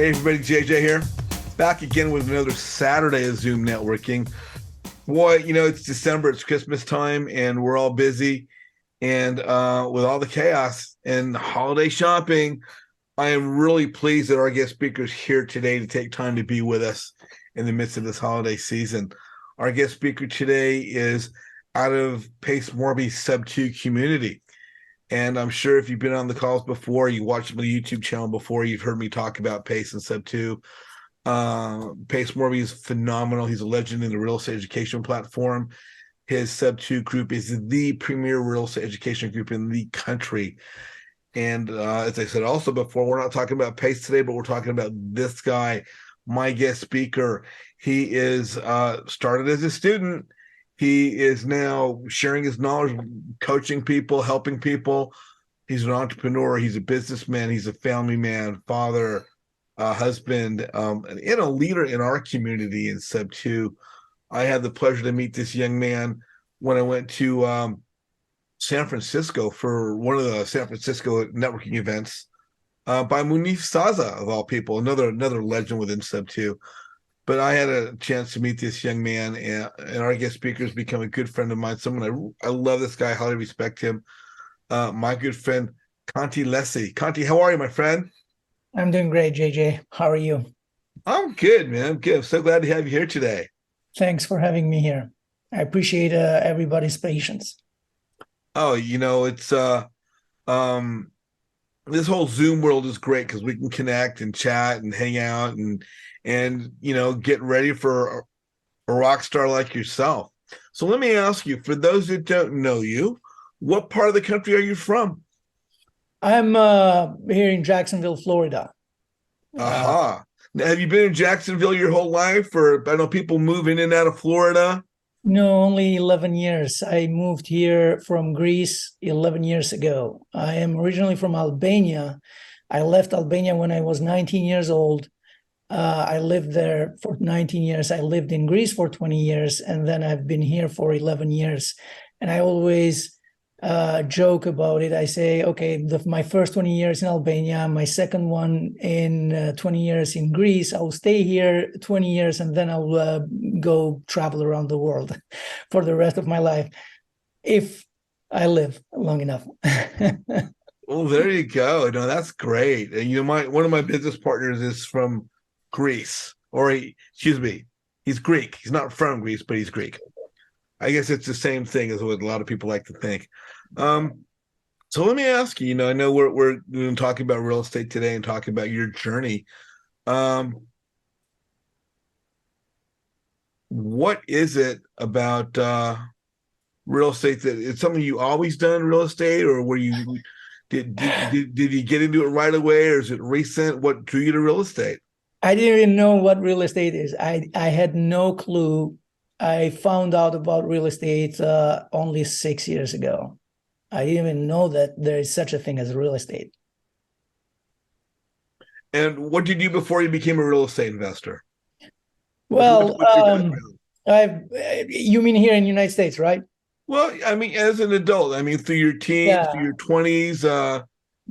Hey everybody, JJ here. Back again with another Saturday of Zoom networking. Boy, it's December, it's Christmas time, and we're all busy. And with all the chaos and holiday shopping, I am really pleased that our guest speaker is here today to take time to be with us in the midst of this holiday season. Our guest speaker today is out of Pace Morby's Sub 2 community. And I'm sure if you've been on the calls before, you watched my YouTube channel before, you've heard me talk about Pace and Sub 2. Pace Morby is phenomenal. He's a legend in the real estate education platform. His Sub 2 group is the premier real estate education group in the country. And as I said also before, we're not talking about Pace today, but we're talking about this guy, my guest speaker. He is started as a student. He is now sharing his knowledge, coaching people, helping people. He's an entrepreneur. He's a businessman. He's a family man, father, husband, and a leader in our community in Sub 2. I had the pleasure to meet this young man when I went to San Francisco for one of the San Francisco networking events by Munif Saza, of all people, another legend within Sub 2. But I had a chance to meet this young man, and our guest speaker has become a good friend of mine. Someone I love this guy, highly respect him. My good friend, Konti Leci. Konti, how are you, my friend? I'm doing great, JJ. How are you? I'm good, man. I'm good. I'm so glad to have you here today. Thanks for having me here. I appreciate everybody's patience. Oh, it's this whole Zoom world is great because we can connect and chat and hang out and get ready for a rock star like yourself. So let me ask you, for those that don't know you, what part of the country are you from? I'm here in Jacksonville, Florida. Aha. Now, have you been in Jacksonville your whole life? Or I know people move in and out of Florida. No, only 11 years. I moved here from Greece 11 years ago. I am originally from Albania. I left Albania when I was 19 years old. I lived there for 19 years. I lived in Greece for 20 years, and then I've been here for 11 years. And I always joke about it. I say, okay, my first 20 years in Albania, my second one in 20 years in Greece. I'll stay here 20 years, and then I'll go travel around the world for the rest of my life, if I live long enough. Well, there you go. No, that's great. And one of my business partners is from Greece, excuse me, he's Greek. He's not from Greece, but he's Greek. I guess it's the same thing as what a lot of people like to think. So let me ask you, I know we're talking about real estate today and talking about your journey. What is it about real estate that it's something you always done real estate, or were you did you get into it right away, or is it recent? What drew you to real estate? I didn't even know what real estate is. I had no clue. I found out about real estate only 6 years ago. I didn't even know that there is such a thing as real estate. And what did you do before you became a real estate investor? Well, what's your background? you mean here in the United States, right? Well, I mean, as an adult, I mean, through your teens, through your 20s.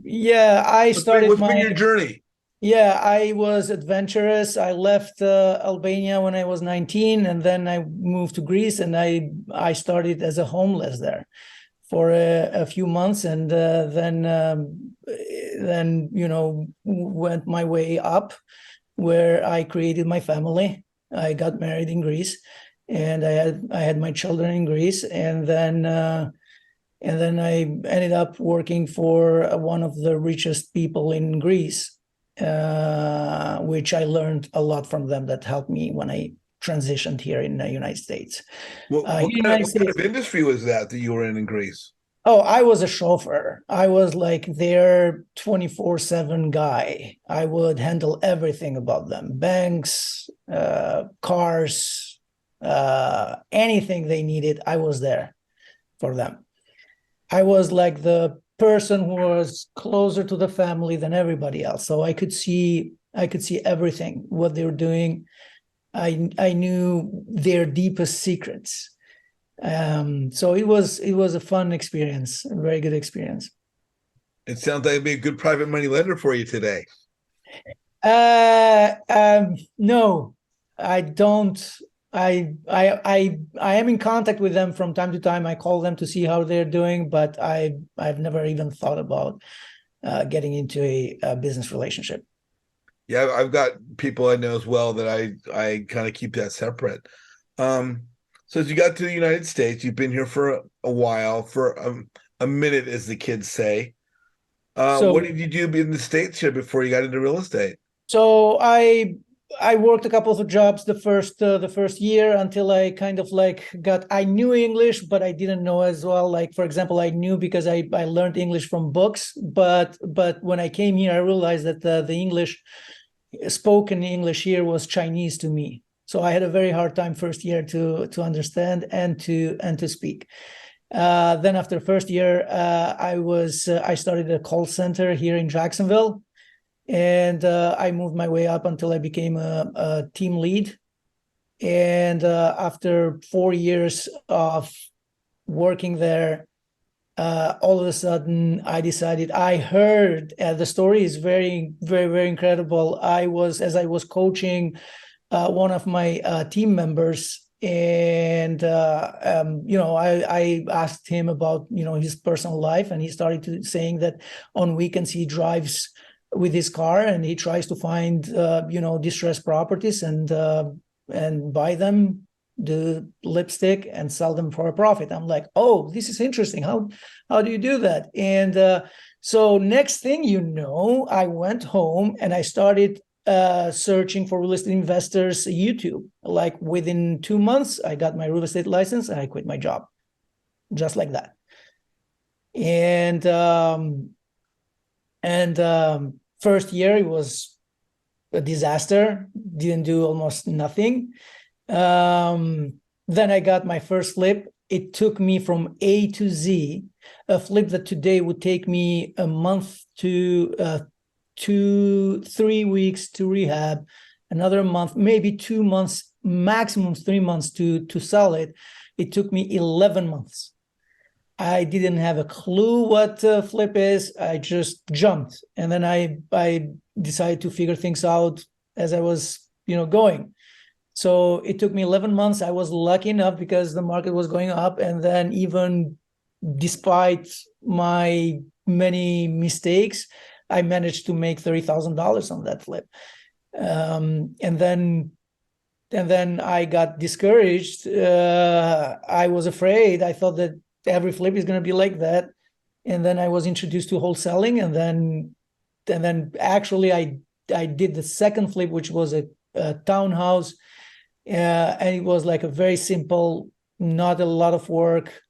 Yeah, What's been your journey? Yeah, I was adventurous. I left Albania when I was 19, and then I moved to Greece, and I started as a homeless there for a few months, and then went my way up, where I created my family. I got married in Greece, and I had my children in Greece, and then I ended up working for one of the richest people in Greece. Which I learned a lot from them that helped me when I transitioned here in the United States. What kind of industry was that you were in Greece? Oh, I was a chauffeur. I was like their 24/7 guy. I would handle everything about them: banks, cars, anything they needed. I was there for them. I was like the person who was closer to the family than everybody else. So I could see everything, what they were doing. I knew their deepest secrets. So it was a fun experience, a very good experience. It sounds like it'd be a good private money lender for you today. No, I don't. I am in contact with them from time to time. I call them to see how they're doing, but I've never even thought about getting into a business relationship. Yeah, I've got people I know as well that I kind of keep that separate. Um, so as you got to the United States, you've been here for a while, for a minute, as the kids say. What So did you do in the States here before you got into real estate? so I worked a couple of jobs the first year until I kind of like got I knew English, but I didn't know as well. Like for example, I knew because I learned English from books, but when I came here, I realized that the English spoken English here was Chinese to me. So I had a very hard time first year to understand and to speak. Then after first year, I started a call center here in Jacksonville, and I moved my way up until I became a team lead. And after 4 years of working there, all of a sudden I decided I heard the story is very, very, very incredible. As I was coaching one of my team members, and I asked him about his personal life, and he started saying that on weekends he drives with his car and he tries to find distressed properties and buy them, do lipstick and sell them for a profit. I'm like, oh, this is interesting. How do you do that? And so next thing you know, I went home and I started searching for real estate investors YouTube. Like within 2 months, I got my real estate license and I quit my job, just like that. And first year it was a disaster. Didn't do almost nothing. Then I got my first flip. It took me from A to Z, a flip that today would take me a month to 2-3 weeks to rehab, another month, maybe 2 months, maximum 3 months to sell it. It took me 11 months. I didn't have a clue what flip is. I just jumped, and then I decided to figure things out as I was going. So it took me 11 months. I was lucky enough because the market was going up, and then even despite my many mistakes, I managed to make $30,000 on that flip. And then I got discouraged. I was afraid. I thought that every flip is going to be like that. And then I was introduced to wholesaling, and then actually I did the second flip, which was a townhouse, and it was like a very simple, not a lot of work.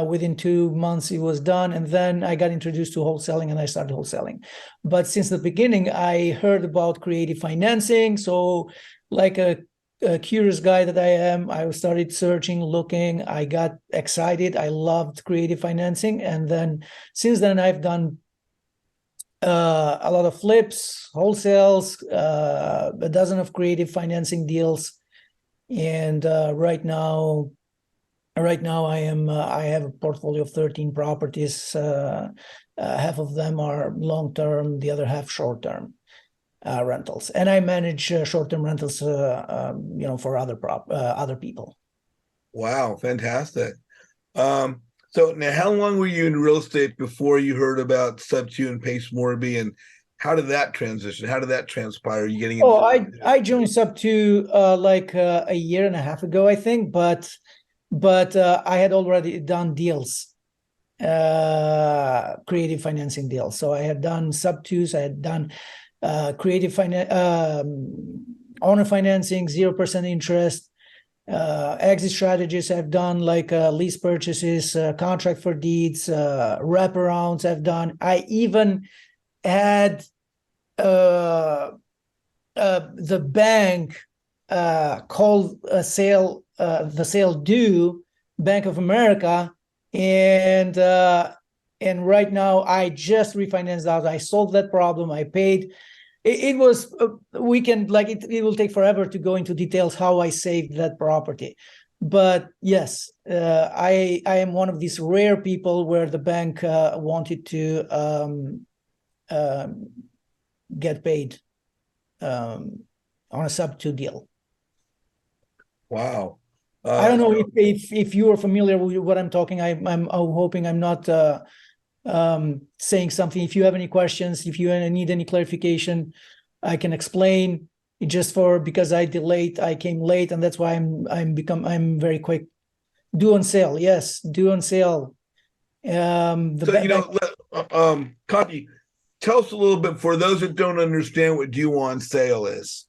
Within 2 months, it was done, and then I got introduced to wholesaling, and I started wholesaling. But since the beginning, I heard about creative financing. So, like a curious guy that I am, I started searching, looking. I got excited. I loved creative financing, and then since then, I've done a lot of flips, wholesales, a dozen of creative financing deals, and right now I have a portfolio of 13 properties. Half of them are long term, the other half short term rentals, and I manage short term rentals, for other people. Wow, fantastic. So now how long were you in real estate before you heard about Sub2 and Pace Morby, and how did that transition? How did that transpire? Are you getting Oh, into I joined Sub to like a year and a half ago, I think, but I had already done deals, creative financing deals. So I had done Sub twos, I had done creative finance, owner financing, 0% interest, exit strategies. I've done like lease purchases, contract for deeds, wraparounds. I even had the bank called the sale due, Bank of America, and right now I just refinanced out. I solved that problem. I paid. It was we can like it will take forever to go into details how I saved that property. But yes, I am one of these rare people where the bank wanted to get paid on a sub-2 deal. Wow. I don't know if you are familiar with what I'm talking. I'm hoping I'm not saying something. If you have any questions, if you need any clarification, I can explain. Just because I came late, and that's why I'm very quick. Due on sale, yes, due on sale. Konti, tell us a little bit for those that don't understand what due on sale is.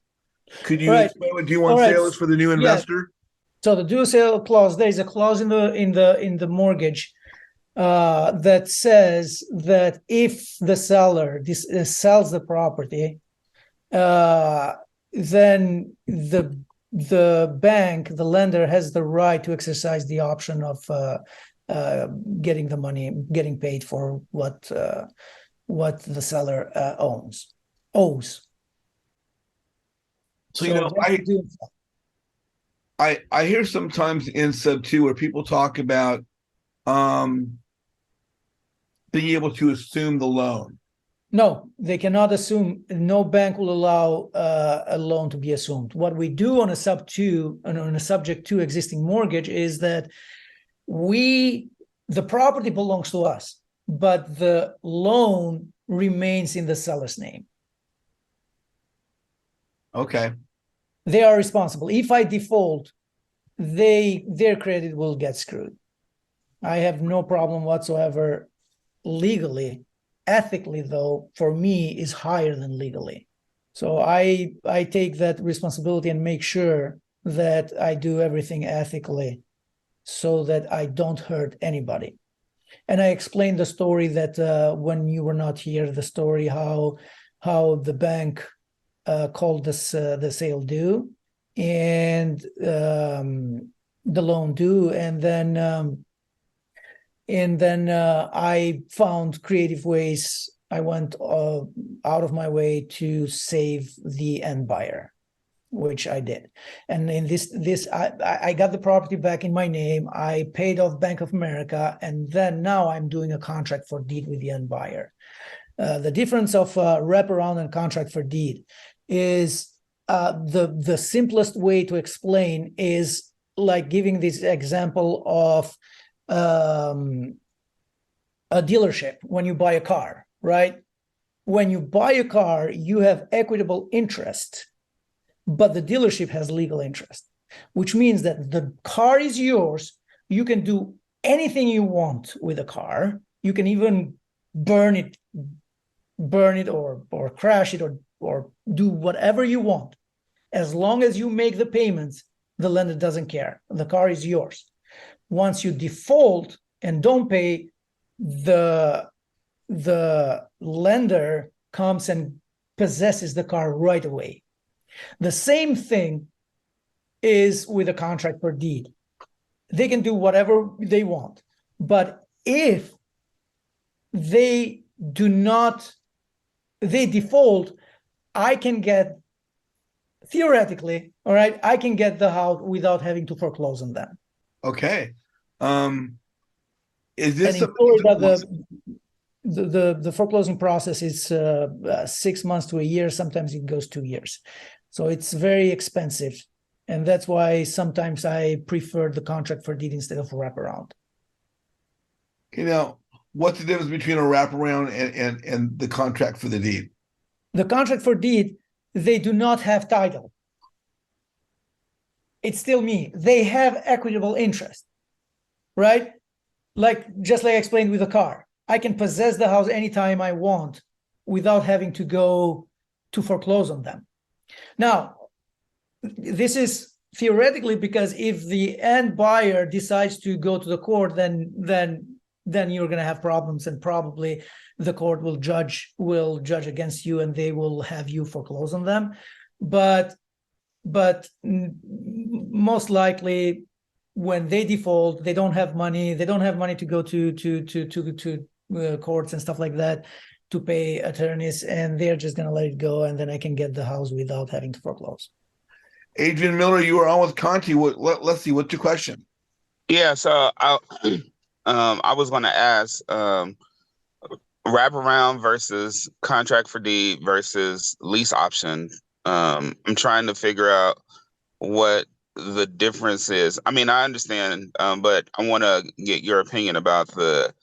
Could you explain what due on sale is for the new investor? So the due sale clause, there is a clause in the mortgage that says that if the seller sells the property, then the bank, the lender, has the right to exercise the option of getting the money, getting paid for what the seller owes. So I hear sometimes in sub 2 where people talk about being able to assume the loan. No, they cannot assume. No bank will allow a loan to be assumed. What we do on a sub 2 and on a subject to existing mortgage is that the property belongs to us, but the loan remains in the seller's name. Okay. They are responsible. If I default, their credit will get screwed. I have no problem whatsoever legally. Ethically, though, for me is higher than legally. So I take that responsibility and make sure that I do everything ethically so that I don't hurt anybody. And I explained the story that when you were not here, the story how the bank called this the sale due and the loan due, and then I found creative ways. I went out of my way to save the end buyer, which I did. And in this, I got the property back in my name. I paid off Bank of America, and then now I'm doing a contract for deed with the end buyer. The difference of wraparound and contract for deed is the simplest way to explain is like giving this example of a dealership when you buy a car, right? When you buy a car, you have equitable interest, but the dealership has legal interest, which means that the car is yours. You can do anything you want with a car. You can even burn it or crash it or do whatever you want. As long as you make the payments, the lender doesn't care. The car is yours. Once you default and don't pay, the lender comes and possesses the car right away. The same thing is with a contract for deed. They can do whatever they want, but if they default, I can get, theoretically, all right, I can get the house without having to foreclose on them. Okay. Is this and in Florida, the foreclosing process is 6 months to a year. Sometimes it goes 2 years. So it's very expensive. And that's why sometimes I prefer the contract for deed instead of wraparound. Okay, now, what's the difference between a wraparound and the contract for the deed? The contract for deed, they do not have title. It's still me. They have equitable interest, right? Just like I explained with the car. I can possess the house anytime I want without having to go to foreclose on them. Now, this is theoretically because if the end buyer decides to go to the court, then you're going to have problems, and probably the court will judge against you, and they will have you foreclose on them. But most likely, when they default, they don't have money. They don't have money to go to courts and stuff like that to pay attorneys, and they're just going to let it go, and then I can get the house without having to foreclose. Adrian Miller, you are on with Konti. Let's see, what's your question? Yeah, so I was going to ask wraparound versus contract for deed versus lease option. I'm trying to figure out what the difference is. I mean, I understand, but I want to get your opinion about the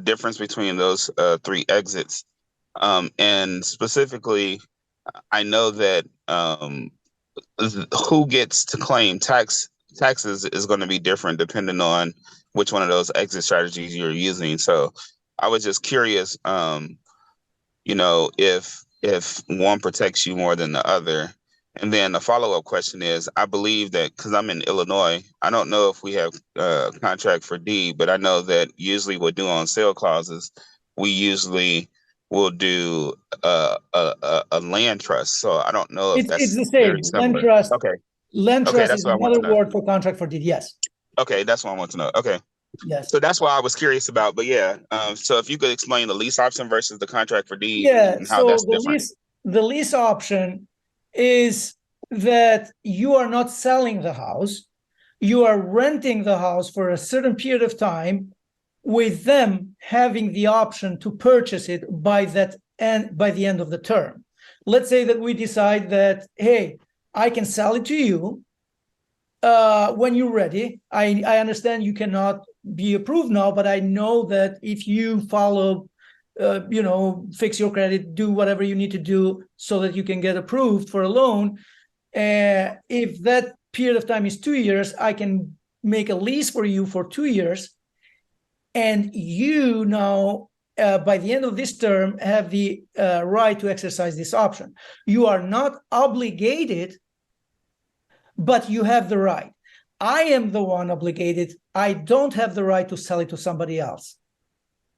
difference between those three exits. And specifically, I know that who gets to claim taxes is going to be different depending on which one of those exit strategies you're using. So I was just curious, if one protects you more than the other. And then the follow-up question is, I believe that because I'm in Illinois, I don't know if we have contract for deed, but I know that usually we'll do on sale clauses, we usually will do a land trust. So I don't know if It's that's the very same. Land similar. trust. Okay. Land Okay, trust that's is what I want another to know. word for contract for deed. Yes. Okay, that's what I want to know. Okay. Yes. So that's why I was curious about. But yeah, so if you could explain the lease option versus the contract for deed Yeah. and how So that's different. the lease option is that you are not selling the house, you are renting the house for a certain period of time, with them having the option to purchase it by that and by the end of the term. Let's say that we decide that, hey, I can sell it to you when you're ready. I understand you cannot be approved now, but I know that if you follow, fix your credit, do whatever you need to do so that you can get approved for a loan. If that period of time is 2 years, I can make a lease for you for 2 years. And you now, by the end of this term, have the right to exercise this option. You are not obligated, but you have the right. I am the one obligated. I don't have the right to sell it to somebody else.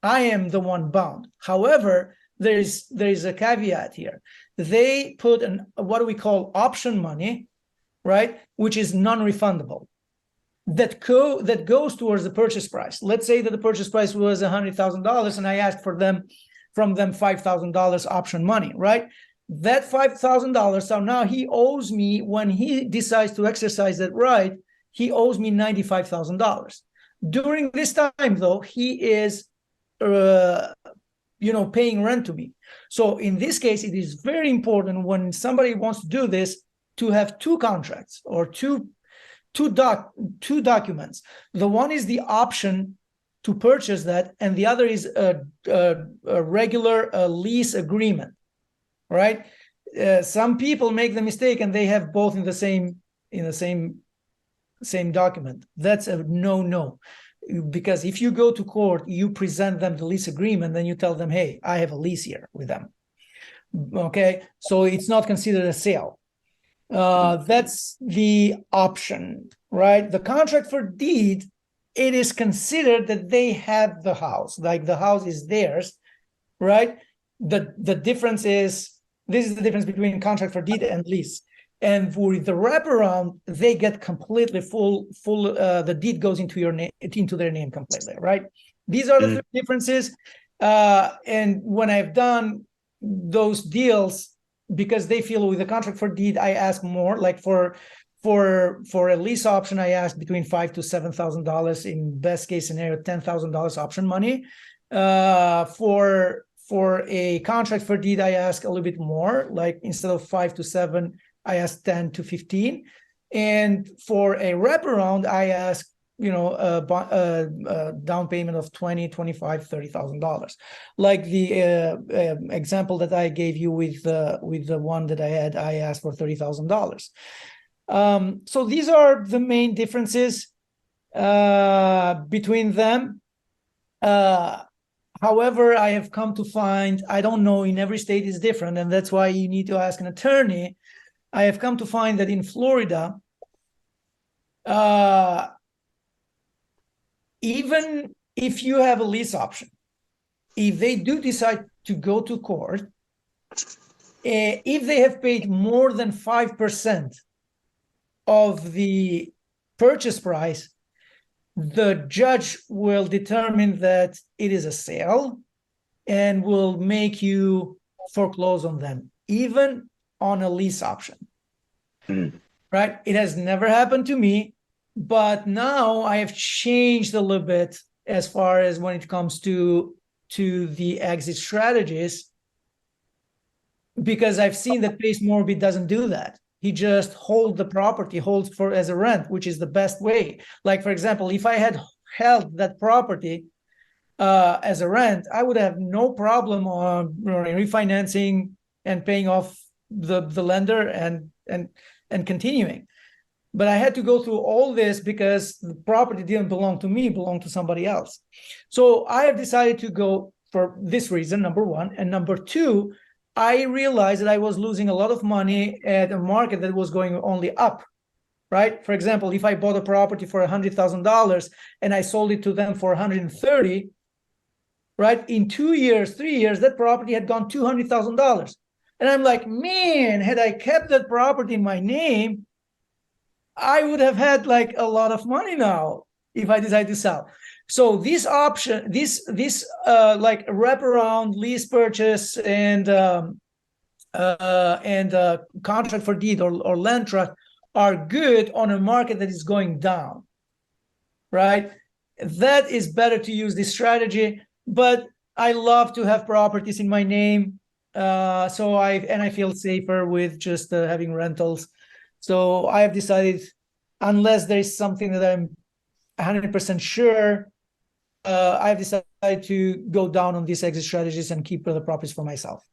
I am the one bound. However, there is a caveat here. They put what we call option money, right, which is non-refundable. That goes towards the purchase price. Let's say that the purchase price was $100,000, and I asked from them $5,000 option money, right? That $5,000. So now he owes me, when he decides to exercise that right, he owes me $95,000. During this time, though, he is, paying rent to me. So in this case, it is very important when somebody wants to do this to have two contracts or two documents. The one is the option to purchase that, and the other is a regular lease agreement, right? Some people make the mistake and they have both in the same document. That's a no, because if you go to court, you present them the lease agreement, then you tell them, hey, I have a lease here with them. Okay, so it's not considered a sale. That's the option, right? The contract for deed, it is considered that they have the house, like the house is theirs, right? The difference is, this is the difference between contract for deed and lease. And for the wraparound, they get completely full. The deed goes into their name completely, right? These are the three differences. And when I've done those deals, because they feel with the contract for deed, I ask more. Like for a lease option, I ask between $5,000 to $7,000. In best case scenario, $10,000 option money. For a contract for deed, I ask a little bit more. Like instead of 5 to 7, I ask 10 to 15. And for a wraparound, I ask a down payment of $20,000, $25,000, $30,000. Like the example that I gave you with the one that I had, I asked for $30,000. So these are the main differences between them. However, I have come to find, I don't know, in every state is different, and that's why you need to ask an attorney. I have come to find that in Florida, even if you have a lease option, if they do decide to go to court, if they have paid more than 5% of the purchase price, the judge will determine that it is a sale and will make you foreclose on them, even on a lease option. Right? It has never happened to me, but now I have changed a little bit as far as when it comes to the exit strategies. because I've seen that Pace Morby doesn't do that. He just holds the property, holds for as a rent, which is the best way. Like, for example, if I had held that property as a rent, I would have no problem on refinancing and paying off the lender and continuing. But I had to go through all this because the property didn't belong to me, it belonged to somebody else. So I have decided to go for this reason, number one. And number two, I realized that I was losing a lot of money at a market that was going only up, right? For example, if I bought a property for $100,000 and I sold it to them for 130, right? In 2 years, 3 years, that property had gone $200,000. And I'm like, man, had I kept that property in my name, I would have had like a lot of money now if I decide to sell. So this option, this like wraparound lease purchase and contract for deed or land trust are good on a market that is going down, right? That is better to use this strategy. But I love to have properties in my name, so I feel safer with just having rentals. So I have decided, unless there is something that I'm 100% sure, I have decided to go down on these exit strategies and keep the properties for myself.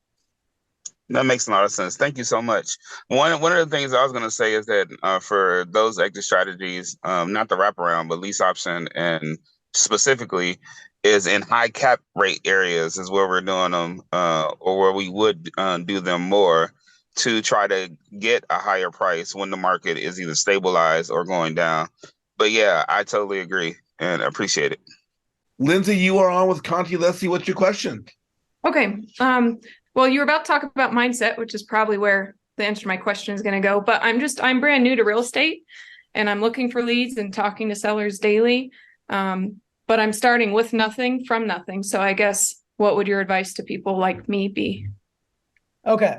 That makes a lot of sense. Thank you so much. One of the things I was going to say is that for those exit strategies, not the wraparound, but lease option and specifically is in high cap rate areas is where we're doing them or where we would do them more to try to get a higher price when the market is either stabilized or going down. But yeah, I totally agree and appreciate it. Lindsay, you are on with Konti Leci. What's your question? Okay. Well, you were about to talk about mindset, which is probably where the answer to my question is going to go. But I'm brand new to real estate and I'm looking for leads and talking to sellers daily. But I'm starting with nothing from nothing. So I guess what would your advice to people like me be? Okay.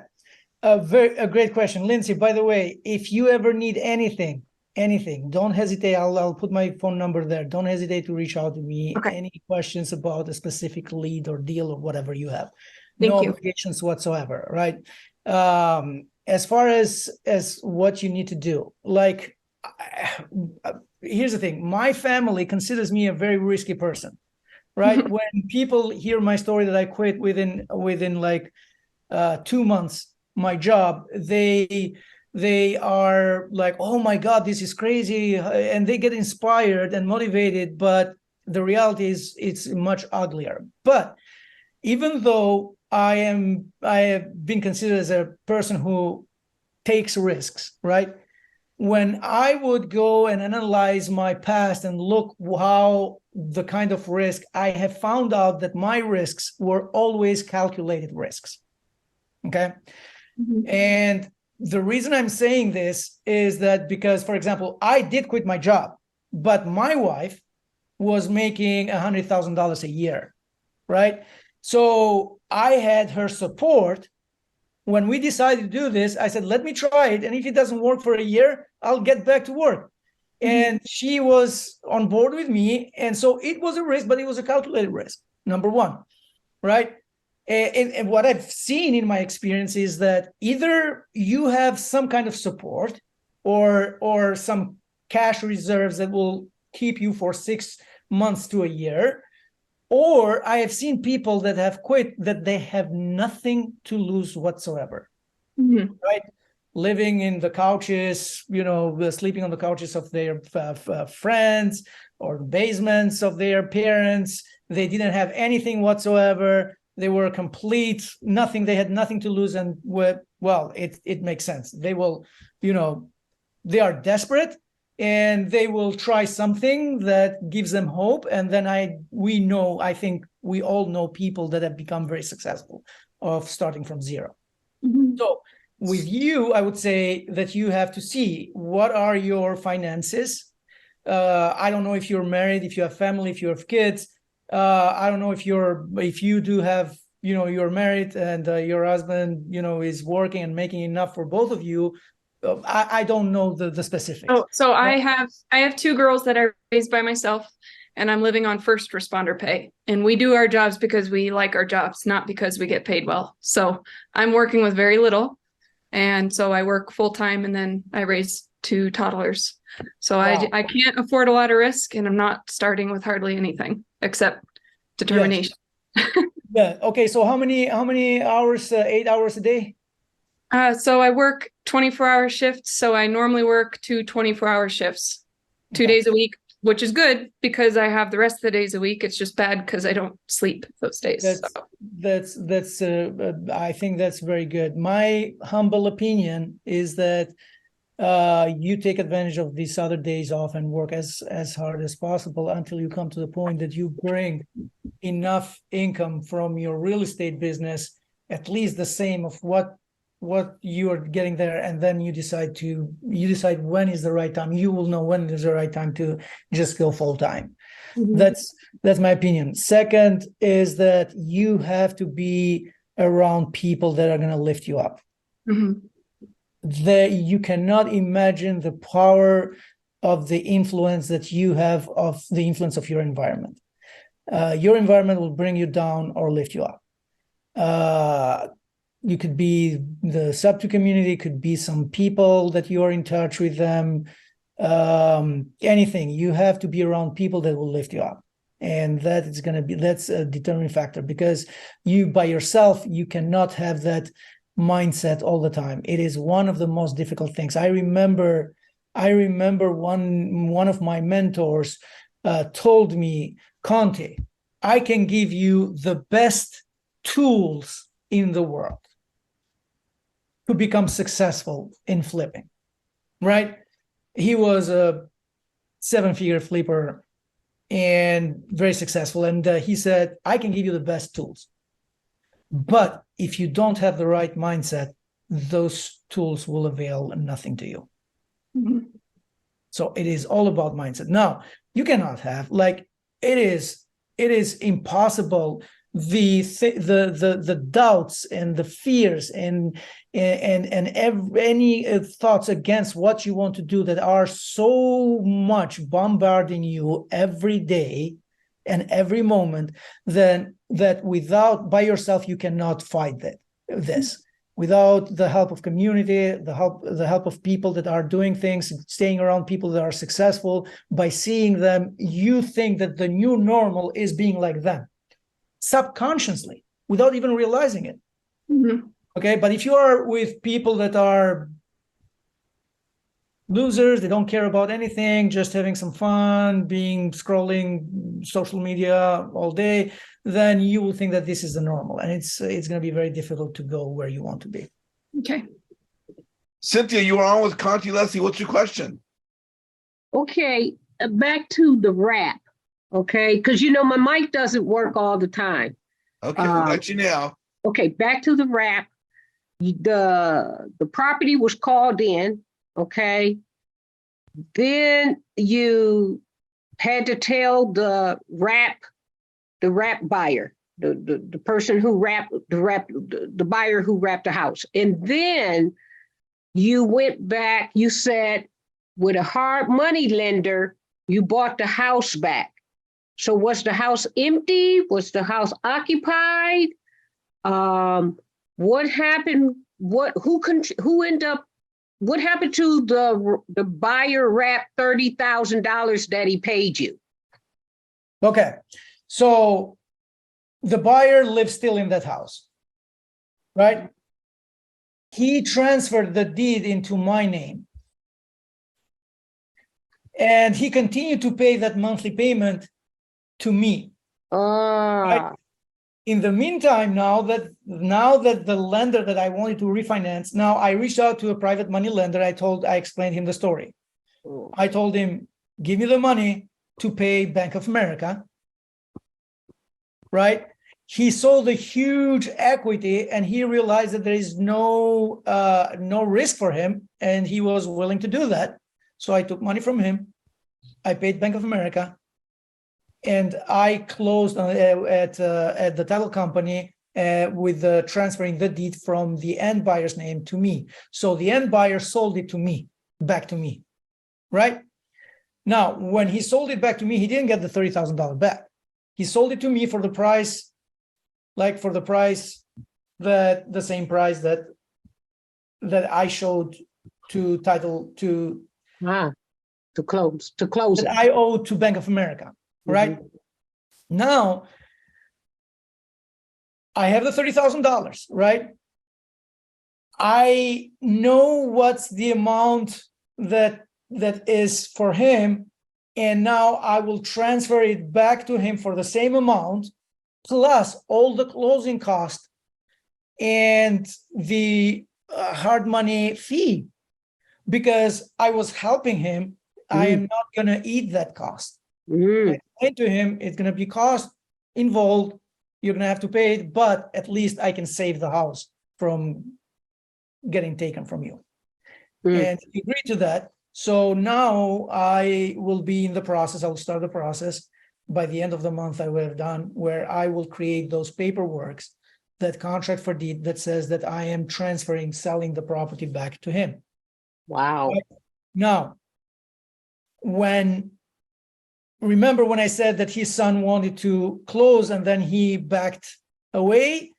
A great question. Lindsay, by the way, if you ever need anything, don't hesitate. I'll put my phone number there. Don't hesitate to reach out to me. Okay. Any questions about a specific lead or deal or whatever you have. Thank no you. obligations whatsoever, right? As far as what you need to do, like, here's the thing. My family considers me a very risky person, right? When people hear my story that I quit within like 2 months, my job, they are like, oh my God, this is crazy. And they get inspired and motivated. But the reality is it's much uglier. But even though I have been considered as a person who takes risks, right? When I would go and analyze my past and look how the kind of risk, I have found out that my risks were always calculated risks. Okay. Mm-hmm. And the reason I'm saying this is that because, for example, I did quit my job, but my wife was making $100,000 a year, right? So I had her support. When we decided to do this, I said, let me try it. And if it doesn't work for a year, I'll get back to work. Mm-hmm. And she was on board with me. And so it was a risk, but it was a calculated risk, number one, right? And what I've seen in my experience is that either you have some kind of support or some cash reserves that will keep you for 6 months to a year, or I have seen people that have quit that they have nothing to lose whatsoever, mm-hmm. right? Living in the couches, sleeping on the couches of their friends or basements of their parents. They didn't have anything whatsoever. They were complete nothing. They had nothing to lose. And well, it makes sense. They will, they are desperate and they will try something that gives them hope. And then I think we all know people that have become very successful of starting from zero. Mm-hmm. So with you, I would say that you have to see what are your finances. I don't know if you're married, if you have family, if you have kids. I don't know if you do have, you're married and your husband, is working and making enough for both of you. I don't know the specifics. Oh, so I have 2 girls that I raised by myself, and I'm living on first responder pay. And we do our jobs because we like our jobs, not because we get paid well. So I'm working with very little. And so I work full time and then I raise 2 toddlers. So Wow. I can't afford a lot of risk, and I'm not starting with hardly anything except determination. Yeah. Okay. So how many hours? 8 hours a day? So I work 24-hour shifts. So I normally work 2 24-hour shifts, 2 Okay. days a week, which is good because I have the rest of the days a week. It's just bad because I don't sleep those days. That's I think that's very good. My humble opinion is that you take advantage of these other days off and work as hard as possible until you come to the point that you bring enough income from your real estate business, at least the same of what you are getting there, and then you decide when is the right time. You will know when is the right time to just go full time. Mhm. That's my opinion. Second is that you have to be around people that are going to lift you up. Mhm. That you cannot imagine the power of the influence that you have, of the influence of your environment. Your environment will bring you down or lift you up. You could be the sub-2 community, could be some people that you are in touch with them, anything. You have to be around people that will lift you up. And that's a determining factor, because you by yourself, you cannot have that mindset all the time. It is one of the most difficult things. I remember one of my mentors told me, Konti, I can give you the best tools in the world to become successful in flipping, right? He was a 7-figure flipper and very successful. And he said, I can give you the best tools. But if you don't have the right mindset, those tools will avail nothing to you. Mhm. So it is all about mindset. Now, you cannot have, like, it is impossible, the doubts and the fears and any thoughts against what you want to do that are so much bombarding you every day and every moment, then that by yourself you cannot fight this. Without the help of community, the help of people that are doing things, staying around people that are successful, by seeing them, you think that the new normal is being like them, subconsciously, without even realizing it. Mhm. Okay, but if you are with people that are losers, they don't care about anything, just having some fun, scrolling social media all day, then you will think that this is the normal, and it's going to be very difficult to go where you want to be. Okay. Cynthia, you are on with Konti Leci. What's your question? Okay, back to the rap. Okay, because my mic doesn't work all the time. Okay, we'll let you now. Okay, back to the rap. The property was called in. Okay, then you had to tell the rap buyer, the person who the buyer who wrapped the house, and then you went back. You said, with a hard money lender, you bought the house back. So was the house empty? Was the house occupied? What happened? Who ended up? What happened to the buyer wrapped $30,000 that he paid you? Okay, so the buyer lives still in that house, right? He transferred the deed into my name, and he continued to pay that monthly payment to me. Right? In the meantime, now that the lender that I wanted to refinance, now I reached out to a private money lender. I explained him the story. I told him, give me the money to pay Bank of America. Right? He sold a huge equity, and he realized that there is no risk for him, and he was willing to do that. So I took money from him. I paid Bank of America, and I closed at the title company with transferring the deed from the end buyer's name to me. So the end buyer sold it to me, back to me, right? Now, when he sold it back to me, he didn't get the $30,000 back. He sold it to me for the price, that the same price that I showed to title to To close that it. I owe to Bank of America, right? Now, I have the $30,000, right? I know what's the amount that is for him, and now I will transfer it back to him for the same amount, plus all the closing cost and the hard money fee, because I was helping him. I am not going to eat that cost. I explained to him it's going to be cost involved. You're going to have to pay it, but at least I can save the house from getting taken from you. And he agreed to that. So now I will be in the process. I will start the process by the end of the month. I will have done where I will create those paperworks, that contract for deed that says that I am transferring, selling the property back to him. Wow. Now, remember when I said that his son wanted to close and then he backed away?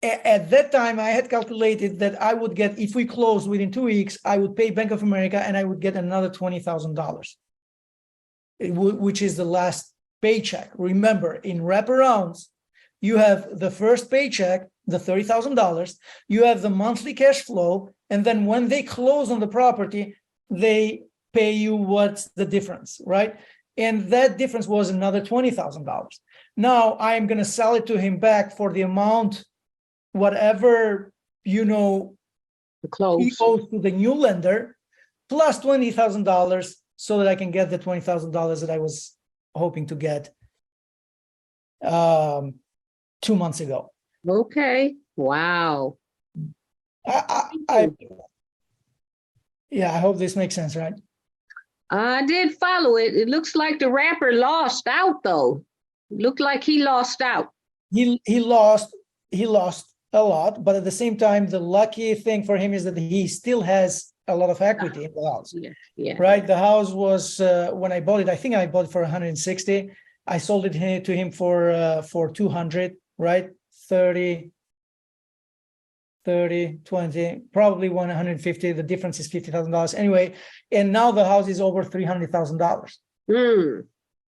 At that time, I had calculated that I would get, if we close within 2 weeks, I would pay Bank of America and I would get another $20,000, which is the last paycheck. Remember, in wraparounds, you have the first paycheck, the $30,000, you have the monthly cash flow, and then when they close on the property, they pay you what's the difference, right? And that difference was another $20,000. Now I am going to sell it to him back for the amount, whatever, The he close. owes to the new lender, plus $20,000, so that I can get the $20,000 that I was hoping to get 2 months ago. Okay. Wow. I hope this makes sense, right? I did follow it. It looks like the rapper lost out, though. Looked like he lost out. He lost a lot, but at the same time, the lucky thing for him is that he still has a lot of equity in the house. Yeah. Right? The house was, when I bought it, I think I bought it for 160. I sold it to him for 200, right? 30, 20, probably 150. The difference is $50,000 anyway. And now the house is over $300,000.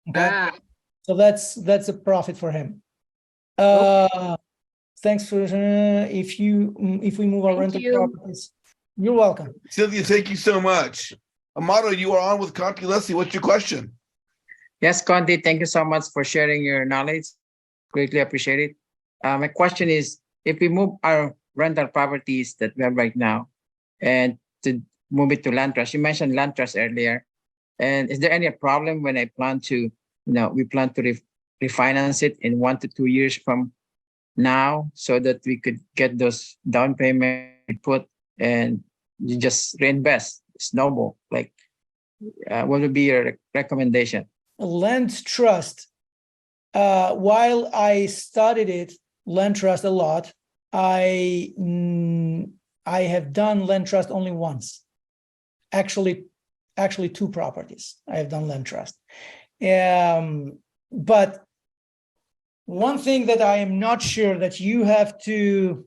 Okay. So that's a profit for him. Thanks for if we move our rental properties. You're welcome. Sylvia, thank you so much. Amato, you are on with Konti Leci. What's your question? Yes, Konti, thank you so much for sharing your knowledge. Greatly appreciate it. My question is, if we move our rental properties that we have right now and to move it to land trust, you mentioned land trust earlier. And is there any problem when I plan to, we plan to refinance it in 1 to 2 years from now, so that we could get those down payment put and you just reinvest, snowball? Like, what would be your recommendation? Land trust. While I studied land trust a lot, I have done land trust only once. Actually 2 properties I have done land trust. But one thing that I am not sure, that you have to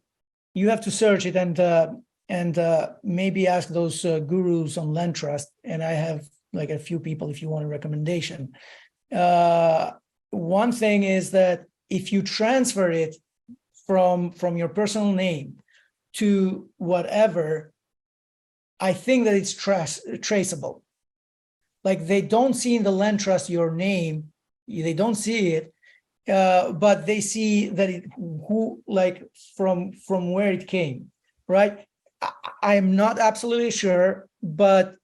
search it and maybe ask those gurus on land trust. And I have like a few people if you want a recommendation. One thing is that if you transfer it from your personal name to whatever, I think that it's traceable. Like, they don't see in the land trust your name, they don't see it, but they see that from where it came, right? I am not absolutely sure, but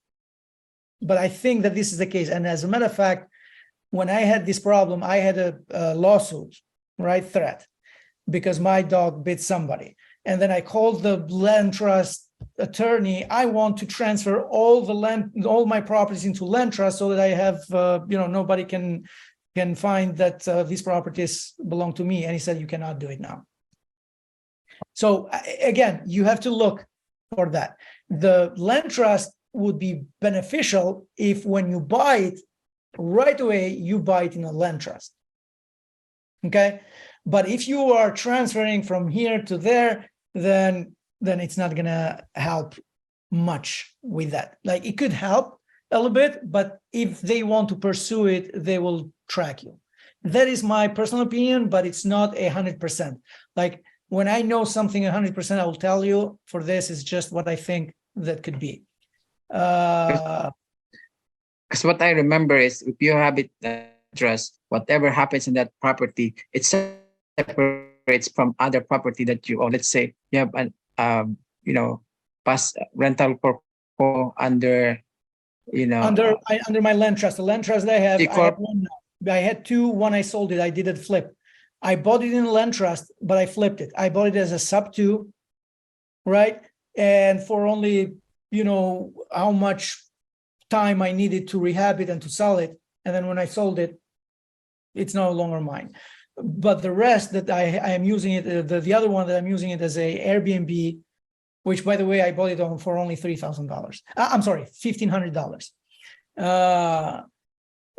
I think that this is the case. And as a matter of fact, when I had this problem, I had a lawsuit, right, threat, because my dog bit somebody. And then I called the land trust attorney. I want to transfer all my properties into land trust so that I have, nobody can find that these properties belong to me. And he said, you cannot do it now. So again, you have to look for that. The land trust would be beneficial if when you buy it, right away you buy it in a land trust. Okay, but if you are transferring from here to there, then it's not gonna help much with that. Like it could help a little bit, but if they want to pursue it, they will track you. That is my personal opinion, but it's not 100%. Like when I know something 100%, I will tell you. For this, is just what I think that could be. Because what I remember is if you have it trust, whatever happens in that property, it separates from other property that you, or let's say you have an past rental portfolio under under my land trust. The land trust that I have one now. I had two. One I sold it. I did it flip. I bought it in a land trust, but I flipped it. I bought it as a sub 2, right? And for only how much time I needed to rehab it and to sell it. And then when I sold it, it's no longer mine. But the rest that I am using it, the other one that I'm using it as a Airbnb, which by the way, I bought it on for only $3,000. I'm sorry, $1,500.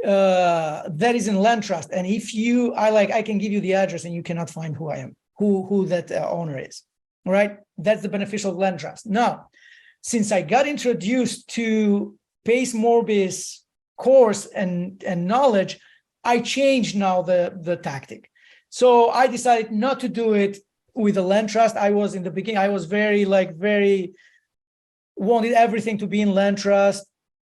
That is in land trust. And if I can give you the address and you cannot find who I am, who that owner is. All right. That's the beneficial land trust. Now, since I got introduced to Pace Morby's course and knowledge, I changed now the tactic. So I decided not to do it with a land trust. I was in the beginning, I was very wanted everything to be in land trust.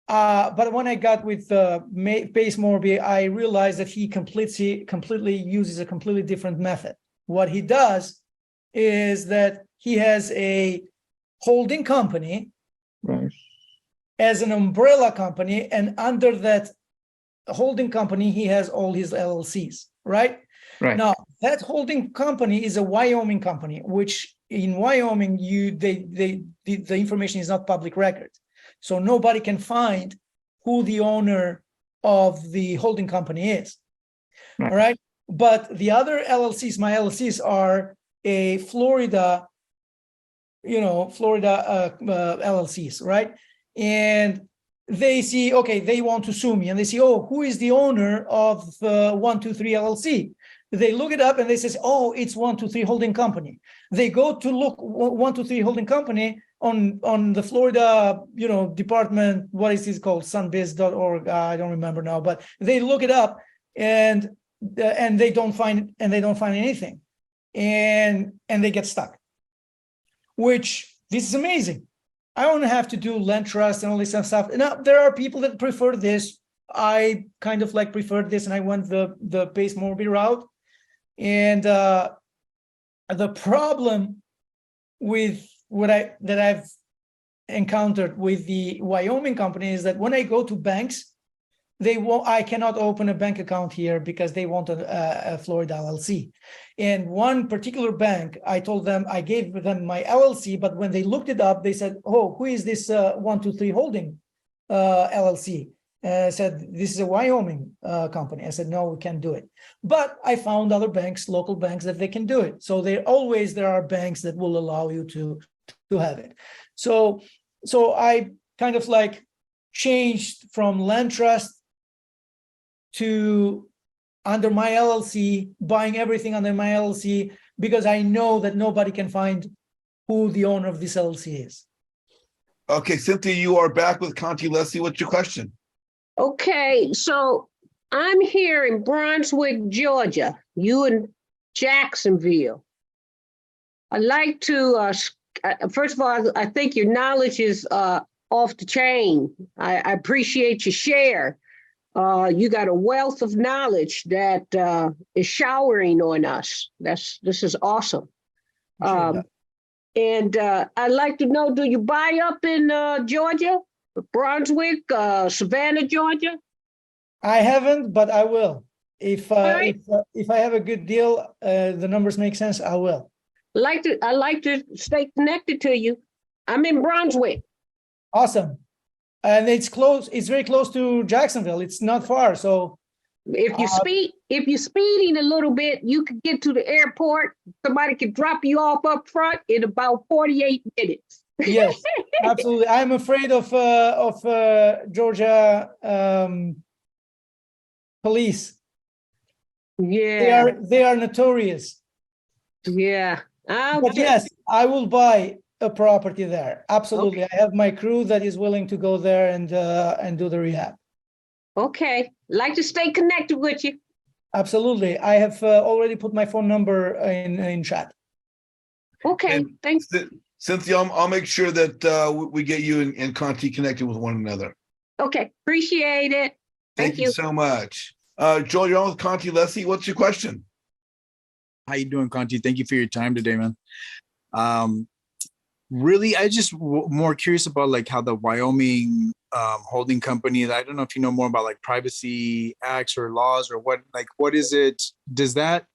But when I got with Pace Morby, I realized that he completely uses a completely different method. What he does is that he has a holding company, right, as an umbrella company, and under that holding company, he has all his LLCs, right? Right. Now, that holding company is a Wyoming company, which in Wyoming, the information is not public record. So nobody can find who the owner of the holding company is. Right. All right. But the other LLCs, my LLCs, are a Florida LLCs, right? And they see, okay, they want to sue me, and they see, oh, who is the owner of 123 LLC? They look it up and they say, oh, it's 123 Holding Company. They go to look 123 Holding Company on the Florida, department. What is this called? Sunbiz.org. I don't remember now, but they look it up and they don't find anything, and they get stuck. Which this is amazing. I don't have to do land trust and all this stuff. Now there are people that prefer this. I kind of preferred this, and I went the Pace Morby route. And the problem with that I've encountered with the Wyoming company is that when I go to banks, I cannot open a bank account here because they want a Florida LLC. And one particular bank, I gave them my LLC, but when they looked it up, they said, oh, who is this 123 Holding LLC? I said, this is a Wyoming company. I said, no, we can't do it. But I found other banks, local banks, that they can do it. So there are banks that will allow you to have it. So I kind of changed from land trust to under my LLC, buying everything under my LLC, because I know that nobody can find who the owner of this LLC is. Okay, Cynthia, you are back with Konti Leci. What's your question? Okay, so I'm here in Brunswick, Georgia. You in Jacksonville. I'd like to, first of all, I think your knowledge is off the chain. I appreciate your share. You got a wealth of knowledge that is showering on us. This is awesome. And I'd like to know, do you buy up in Georgia? Brunswick, Savannah, Georgia? I haven't, but I will. If right. if I have a good deal, the numbers make sense, I will. I like to stay connected to you. I'm in Brunswick. Awesome. And it's close, it's very close to Jacksonville. It's not far. So if you're speeding a little bit, you can get to the airport. Somebody can drop you off up front in about 48 minutes. Yes, absolutely. I'm afraid of Georgia Police. Yeah, They are notorious. yeah. But yes, I will buy a property there. Absolutely. I have my crew that is willing to go there and do the rehab. Okay. Like to stay connected with you. Absolutely. I have already put my phone number in chat. Okay. And Thanks. Cynthia, I'll make sure that we get you and Conti connected with one another. Okay. Appreciate it. Thank you so much. Joel, you're on with Konti Leci. What's your question? How you doing, Conti? Thank you for your time today, man. Really, I just more curious about like how the Wyoming holding company. I don't know if you know more about like privacy acts or laws or what is it? Does that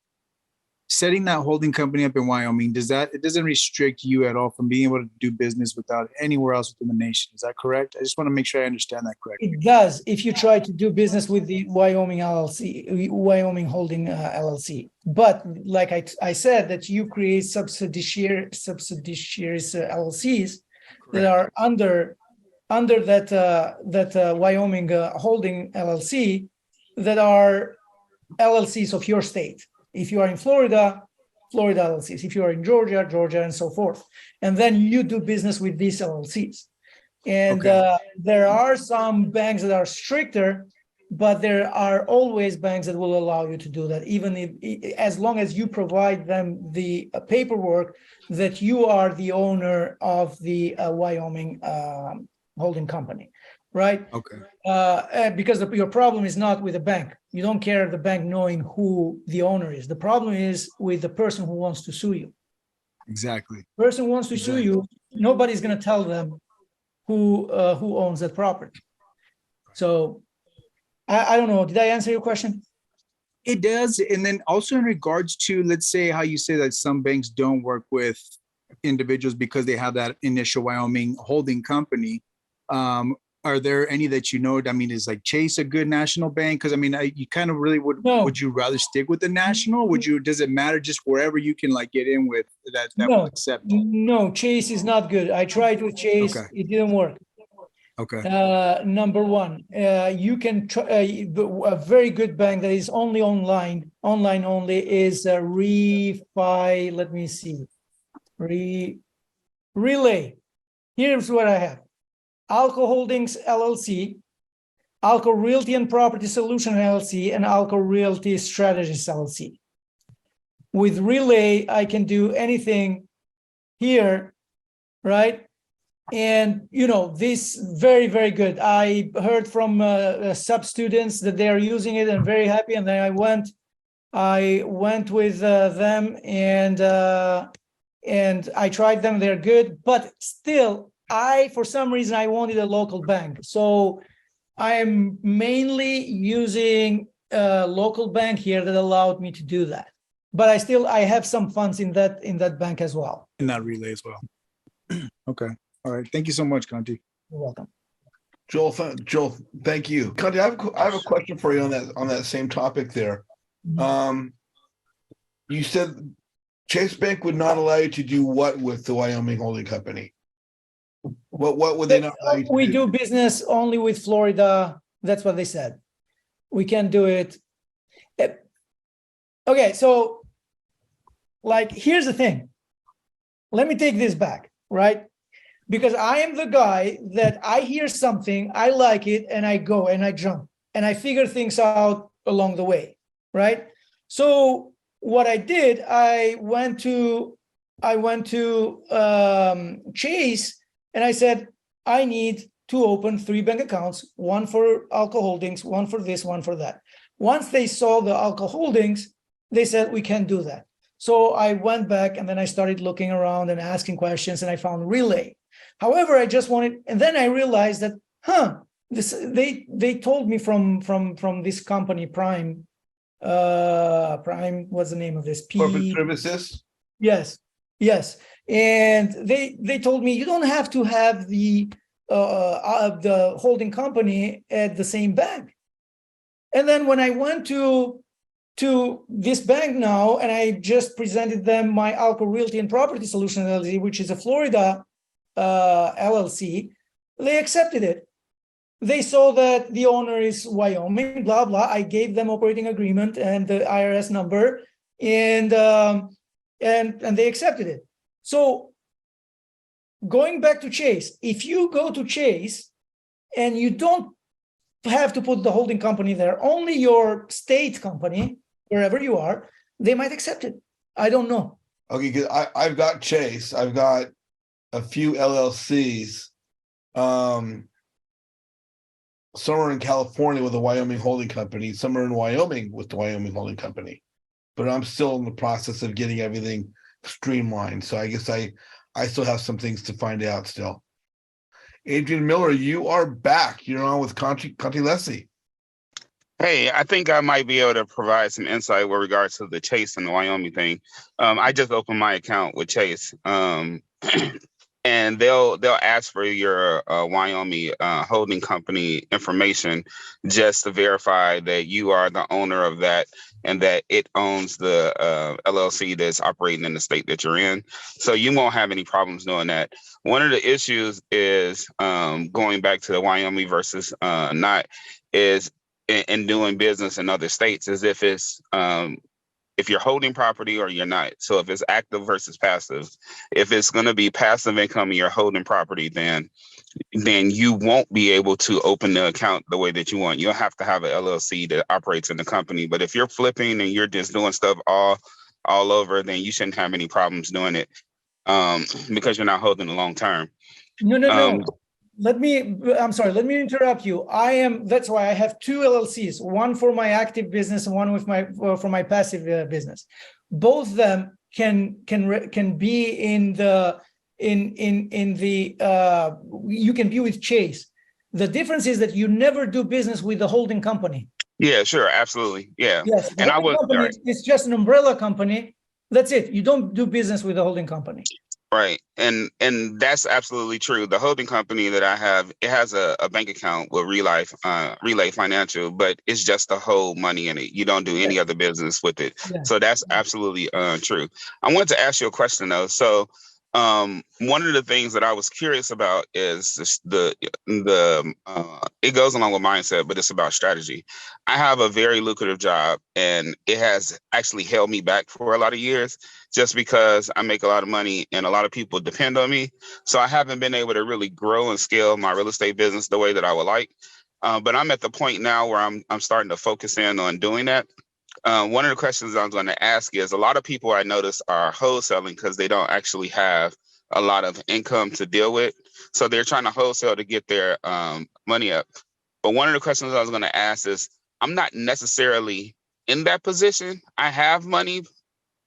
setting that holding company up in Wyoming, it doesn't restrict you at all from being able to do business without anywhere else within the nation? Is that correct? I just want to make sure I understand that correctly. It does if you try to do business with the Wyoming LLC, Wyoming Holding LLC. But like I said, that you create subsidiaries LLCs that are under that Wyoming Holding LLC that are LLCs of your state. If you are in Florida, Florida LLCs. If you are in Georgia, Georgia, and so forth. And then you do business with these LLCs. And there are some banks that are stricter, but there are always banks that will allow you to do that, even if, as long as you provide them the paperwork that you are the owner of the Wyoming holding company, right? Okay. Because your problem is not with the bank. You don't care the bank knowing who the owner is. The problem is with the person who wants to sue you. Exactly. Person who wants to sue you, nobody's going to tell them who owns that property. So I don't know. Did I answer your question? It does. And then also in regards to, let's say how you say that some banks don't work with individuals because they have that initial Wyoming holding company. Are there any that you know? I mean, is like Chase a good national bank? Because I mean, you kind of really would. No. Would you rather stick with the national? Does it matter just wherever you can like get in with that No. will accept? No, Chase is not good. I tried with Chase. Okay. It didn't work. Okay. Number one, you can try a very good bank that is only online only is Refi. Let me see, Relay. Here's what I have: Alco Holdings LLC, Alco Realty and Property Solution LLC, and Alco Realty Strategies LLC. With Relay, I can do anything here, right? And, you know, this very, very good. I heard from sub students that they are using it and very happy. And then I went with them and I tried them. They're good, but still, for some reason, I wanted a local bank. So I am mainly using a local bank here that allowed me to do that. But I have some funds in that bank as well. In that Relay as well. Okay. All right. Thank you so much, Conti. You're welcome. Joel, thank you. Conti, I have a question for you on that same topic there. You said Chase Bank would not allow you to do what with the Wyoming holding company? What would they not allow you to We do business only with Florida. That's what they said. We can do it. Okay, so like, here's the thing. Let me take this back, right? Because I am the guy that I hear something, I like it, and I go and I jump and I figure things out along the way, right? So what I did, I went to Chase and I said, I need to open 3 bank accounts, one for Alco Holdings, one for this, one for that. Once they saw the Alco Holdings, they said, we can't do that. So I went back and then I started looking around and asking questions and I found Relay. However, I just wanted, and then I realized that, they told me from this company, Prime, what's the name of this? corporate services? Yes. And they told me you don't have to have the holding company at the same bank. And then when I went to this bank now, and I just presented them my Alco Realty and Property Solution LLC, which is a Florida LLC, they accepted it. they saw that the owner is Wyoming, blah, blah. I gave them operating agreement and the IRS number, and they accepted it. So going back to Chase, if you go to Chase and you don't have to put the holding company there, only your state company, wherever you are, they might accept it. I don't know. Okay, because I've got Chase, I've got a few LLCs, some are in California with a Wyoming holding company, some are in Wyoming with the Wyoming holding company, but I'm still in the process of getting everything streamlined. So I guess I still have some things to find out still. Adrian Miller, you are back. You're on with Konti Leci. Hey, I think I might be able to provide some insight with regards to the Chase and the Wyoming thing. I just opened my account with Chase, and they'll ask for your Wyoming holding company information just to verify that you are the owner of that and that it owns the LLC that's operating in the state that you're in. So you won't have any problems doing that. One of the issues is going back to the Wyoming versus not is in doing business in other states is if it's if you're holding property or you're not. So if it's active versus passive, if it's going to be passive income and you're holding property, then you won't be able to open the account the way that you want. You'll have to have an LLC that operates in the company. But if you're flipping and you're just doing stuff all over, then you shouldn't have any problems doing it because you're not holding the long term. No. I'm sorry, let me interrupt you. That's why I have two LLCs, one for my active business and one with for my passive business. Both of them can be in the you can be with Chase. The difference is that you never do business with the holding company. Yeah, sure, absolutely. Yeah. Yes, and I was it's just an umbrella company. That's it. You don't do business with the holding company. Right. And that's absolutely true. The holding company that I have, it has a bank account with Relay Financial, but it's just to hold money in it. You don't do any other business with it. Yeah. So that's absolutely true. I wanted to ask you a question though. So one of the things that I was curious about is it goes along with mindset, but it's about strategy. I have a very lucrative job and it has actually held me back for a lot of years just because I make a lot of money and a lot of people depend on me. So I haven't been able to really grow and scale my real estate business the way that I would like. But I'm at the point now where I'm starting to focus in on doing that. One of the questions I'm going to ask is a lot of people I notice are wholesaling because they don't actually have a lot of income to deal with. So they're trying to wholesale to get their money up. But one of the questions I was going to ask is, I'm not necessarily in that position. I have money.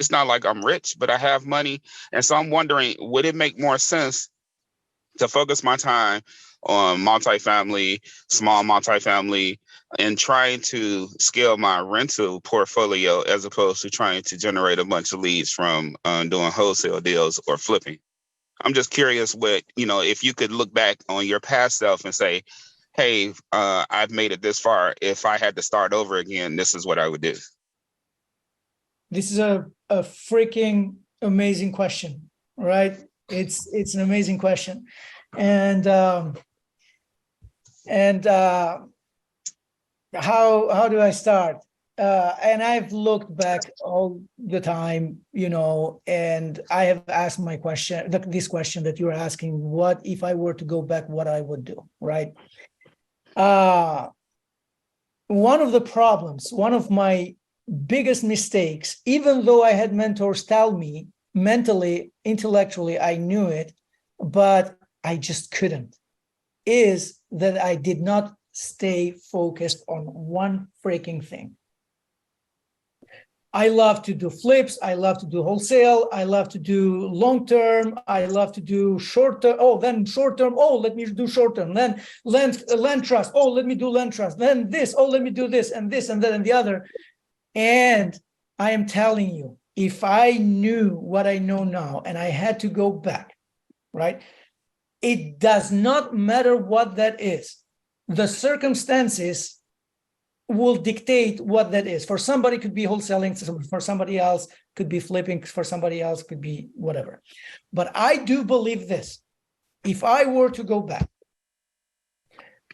It's not like I'm rich, but I have money. And so I'm wondering, would it make more sense to focus my time on multifamily, small multifamily, and trying to scale my rental portfolio as opposed to trying to generate a bunch of leads from doing wholesale deals or flipping? I'm just curious if you could look back on your past self and say, hey, I've made it this far. If I had to start over again, this is what I would do. This is a freaking amazing question, right? It's an amazing question. And how do I start? And I've looked back all the time, and I have asked this question that you're asking, what if I were to go back, what I would do, right? One of the problems, one of my biggest mistakes, even though I had mentors tell me mentally, intellectually, I knew it, but I just couldn't, is that I did not stay focused on one freaking thing. I love to do flips. I love to do wholesale. I love to do long-term. I love to do short-term. Oh, then short-term. Oh, let me do short-term. Then land trust. Oh, let me do land trust. Then this. Oh, let me do this and this and that and the other. And I am telling you, if I knew what I know now and I had to go back, right? It does not matter what that is. The circumstances will dictate what that is. For somebody it could be wholesaling, for somebody else could be flipping, for somebody else could be whatever. But I do believe this. If I were to go back,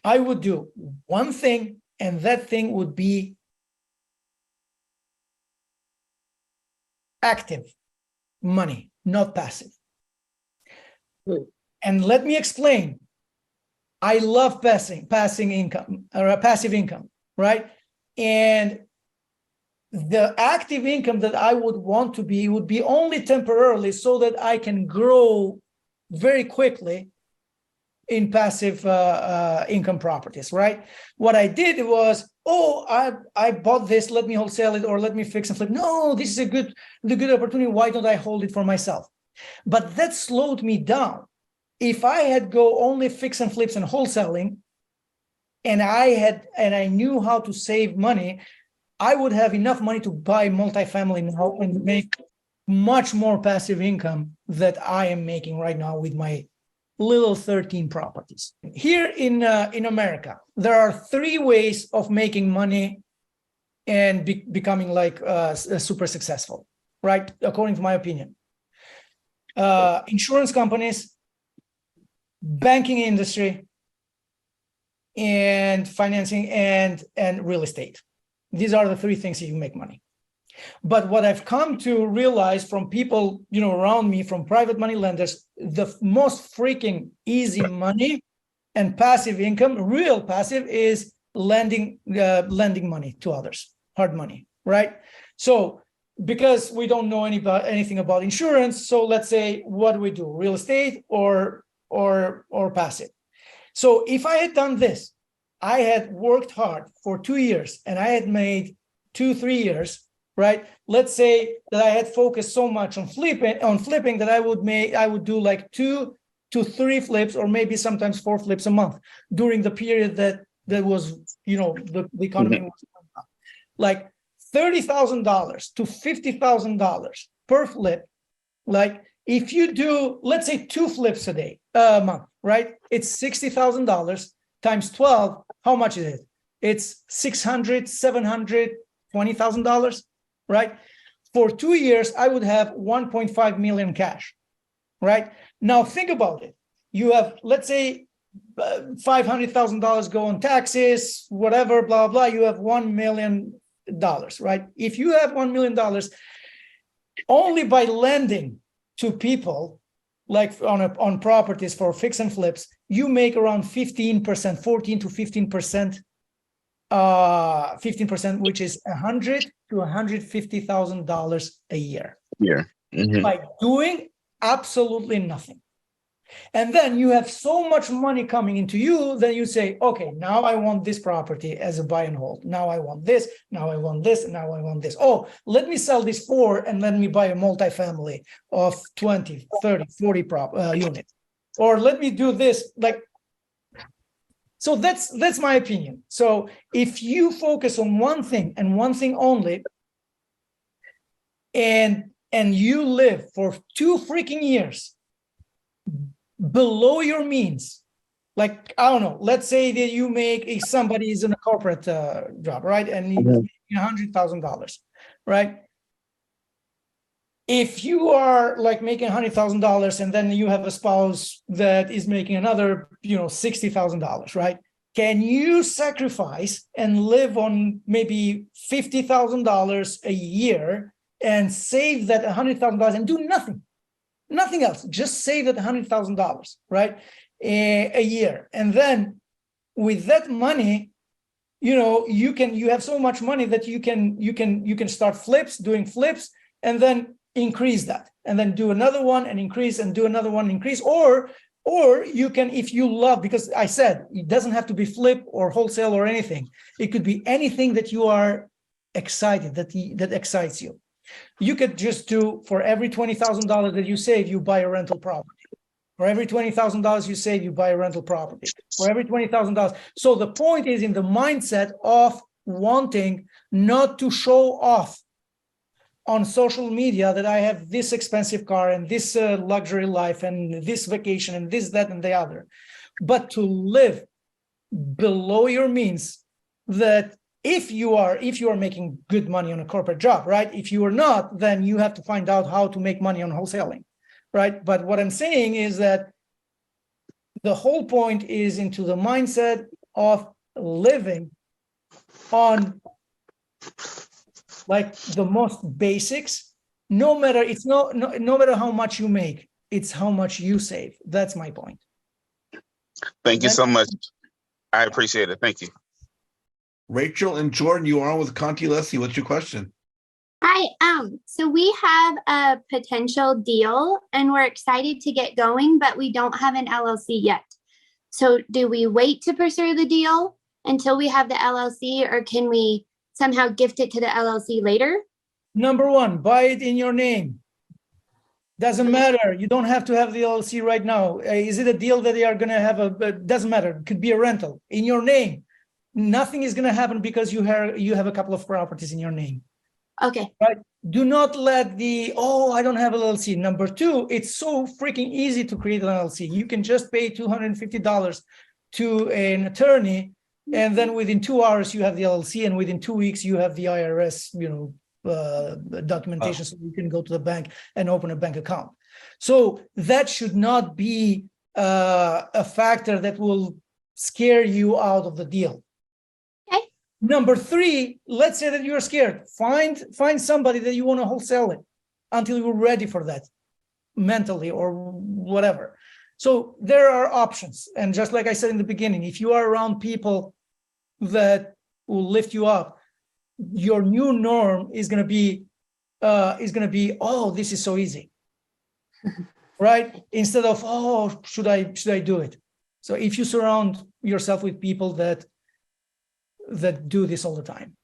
I would do one thing, and that thing would be active money, not passive. And let me explain. I love passive income, right? And the active income that I would want to be would be only temporarily, so that I can grow very quickly in passive income properties, right? What I did was, I bought this, let me wholesale it, or let me fix and flip. No, this is a good opportunity. Why don't I hold it for myself? But that slowed me down. If I had go only fix and flips and wholesaling, and I knew how to save money, I would have enough money to buy multifamily now and make much more passive income that I am making right now with my little 13 properties. Here in America, there are 3 ways of making money and becoming like super successful, right? According to my opinion. Insurance companies, banking industry, and financing and real estate. These are the 3 things that you make money. But what I've come to realize from people, around me, from private money lenders, the most freaking easy money and passive income, real passive, is lending money to others, hard money, right? So because we don't know anything about insurance, so let's say, what do we do? Real estate or passive? So if I had done this, I had worked hard for 2 years and I had made 2-3 years, right? Let's say that I had focused so much on flipping that I would do like 2 to 3 flips, or maybe sometimes 4 flips a month during the period that was, the economy was going up. Like $30,000 to $50,000 per flip. Like if you do, let's say 2 flips a month, right? It's $60,000 times 12. How much is it? It's $600,000, $700,000, $20,000, right? For 2 years, I would have 1.5 million cash, right? Now think about it. You have, let's say, $500,000 go on taxes, whatever, blah, blah. You have $1 million, right? If you have $1 million, only by lending to people, like on properties for fix and flips, you make around 15%, 14 to 15%, 15%, which is $100,000 to $150,000 a year. Yeah. Mm-hmm. By doing absolutely nothing. And then you have so much money coming into you that you say, okay, now I want this property as a buy and hold. Now I want this, now I want this, now I want this. Oh, let me sell this for, and let me buy a multifamily of 20, 30, 40 units. Or let me do this, like, so that's my opinion. So if you focus on one thing and one thing only, and you live for 2 freaking years below your means, like, I don't know, let's say that you make, somebody is in a corporate job, right? And he's making $100,000, right? If you are like making $100,000 and then you have a spouse that is making another, $60,000, right? Can you sacrifice and live on maybe $50,000 a year and save that $100,000 and do nothing else? Just save that $100,000, right? A year. And then with that money, you have so much money that you can start doing flips, and then increase that, and then do another one and increase, and do another one, increase, or you can, if you love, because I said it doesn't have to be flip or wholesale or anything. It could be anything that you are excited, that excites you. You could just do, for every $20,000 that you save, you buy a rental property. For every $20,000 you save, you buy a rental property. For every $20,000. So the point is in the mindset of wanting not to show off on social media that I have this expensive car and this luxury life and this vacation and this, that, and the other, but to live below your means. That if you are making good money on a corporate job, right? If you are not, then you have to find out how to make money on wholesaling, right? But what I'm saying is that the whole point is into the mindset of living on like the most basics, no matter no matter how much you make, it's how much you save. That's my point. Thank you Then- so much. I appreciate it. Thank you. Rachel and Jordan, you are on with Konti Leci. What's your question? Hi, so we have a potential deal and we're excited to get going, but we don't have an LLC yet. So do we wait to pursue the deal until we have the LLC, or can we somehow gift it to the LLC later? Number one, buy it in your name. Doesn't matter. You don't have to have the LLC right now. Is it a deal that they are going to have doesn't matter. It could be a rental in your name. Nothing is going to happen because you have a couple of properties in your name. Okay. Right? Do not let I don't have an LLC. Number two, it's so freaking easy to create an LLC. You can just pay $250 to an attorney, and then within 2 hours you have the LLC, and within 2 weeks you have the IRS, documentation, so you can go to the bank and open a bank account. So that should not be a factor that will scare you out of the deal. Number three, let's say that you're scared. Find somebody that you want to wholesale it until you're ready for that mentally or whatever. So there are options. And just like I said in the beginning, if you are around people that will lift you up, your new norm is going to be, oh, this is so easy, right? Instead of, oh, should I do it? So if you surround yourself with people that do this all the time.